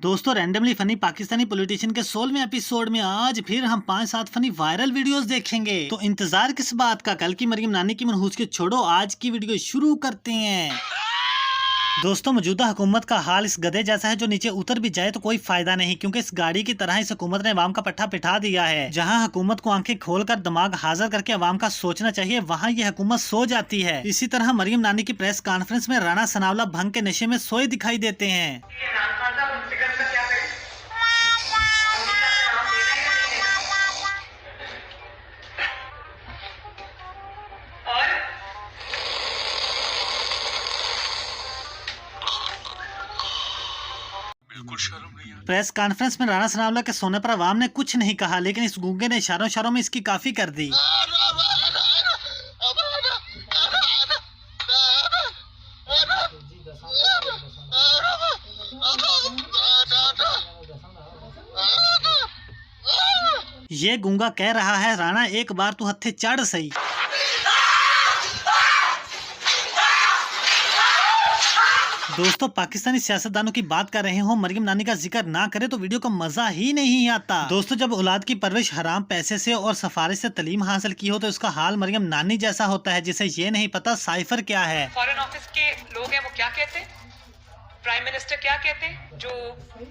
दोस्तों randomly funny Pakistani politician के 16वें episode में आज फिर हम 5-7 फनी वायरल वीडियोस देखेंगे। तो इंतजार किस बात का, कल की मरियम नानी की मनहूस के छोड़ो, आज की वीडियो शुरू करते हैं। दोस्तों मौजूदा हुकूमत का हाल इस गधे जैसा है जो नीचे उतर भी जाए तो कोई फायदा नहीं, क्योंकि इस गाड़ी की तरह इस हुकूमत ने अवाम का पट्टा पिठा दिया है। जहां हुकूमत को आंखें खोलकर दिमाग हाजिर करके अवाम का सोचना चाहिए, वहां ये हुकूमत सो जाती है। इसी तरह मरियम नानी की प्रेस कॉन्फ्रेंस में राणा सनावला भंग के नशे में सोए दिखाई देते हैं। प्रेस कॉन्फ्रेंस में राणा सनावला के सोने पर अवाम ने कुछ नहीं कहा, लेकिन इस गूंगे ने इशारों में इसकी काफी कर दी। ये गूंगा कह रहा है, राणा एक बार तू हत्थे चढ़ सही। दोस्तों पाकिस्तानी सियासतदानों की बात कर रहे हो, मरियम नानी का जिक्र ना करे तो वीडियो का मजा ही नहीं आता। दोस्तों जब औलाद की परवरिश हराम पैसे से और सिफारिश से तालीम हासिल की हो तो इसका हाल मरियम नानी जैसा होता है, जिसे ये नहीं पता साइफर क्या है। फॉरेन ऑफिस के लोग हैं वो क्या कहते हैं, प्राइम मिनिस्टर क्या कहते हैं, जो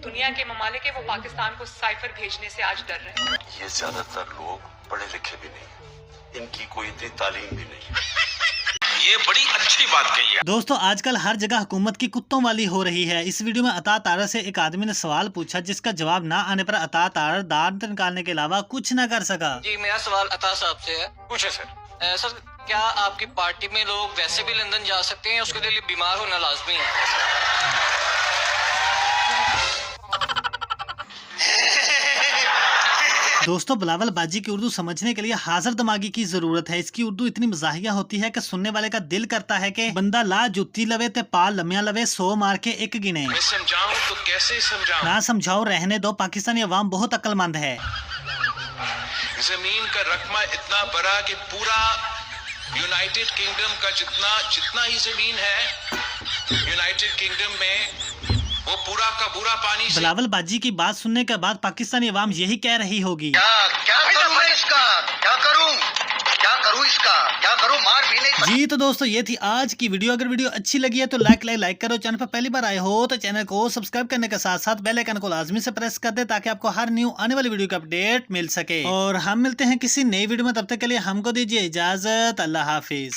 दुनिया के ममालिक है वो पाकिस्तान को साइफर भेजने से आज डर रहे हैं। ये ज्यादातर लोग पढ़े लिखे भी नहीं, इनकी कोई इतनी तालीम भी नहीं। ये बड़ी अच्छी बात कही है। दोस्तों आजकल हर जगह हुकूमत की कुत्तों वाली हो रही है। इस वीडियो में अता तारर से एक आदमी ने सवाल पूछा, जिसका जवाब ना आने पर अता तारर दांत निकालने के अलावा कुछ न कर सका। जी मेरा सवाल अता साहब से है। पूछे सर। सर क्या आपकी पार्टी में लोग वैसे भी लंदन जा सकते हैं, उसके लिए बीमार होना लाजमी है? दोस्तों बिलावल बाजी की उर्दू समझने के लिए हाजिर दिमागी की जरूरत है। इसकी उर्दू इतनी मजाहिया होती है कि सुनने वाले का दिल करता है कि बंदा ला जुत्ती लवे ते पाल लम्या लवे, 100 मार के एक गिने। मैं समझाऊं तो कैसे समझाऊं? ना समझाओ, रहने दो, पाकिस्तानी अवाम बहुत अक्लमंद है। जमीन का रकमा इतना बड़ा कि पूरा यूनाइटेड किंगडम का जितना ही जमीन है यूनाइटेड किंगडम में वो पूरा का पूरा पानी से। बिलावल बाजी की बात सुनने के बाद पाकिस्तानी अवाम यही कह रही होगी, क्या करूं मैं इसका, क्या करूं इसका, क्या करूं, मार भी नहीं। जी तो दोस्तों ये थी आज की वीडियो। अगर वीडियो अच्छी लगी है तो लाइक करो। चैनल पर पहली बार आए हो तो चैनल को सब्सक्राइब करने के साथ साथ बेल आइकन को लाजमी से प्रेस कर दे, ताकि आपको हर न्यू आने वाली वीडियो का अपडेट मिल सके। और हम मिलते हैं किसी नई वीडियो में, तब तक के लिए हमको दीजिए इजाजत। अल्लाह हाफिज।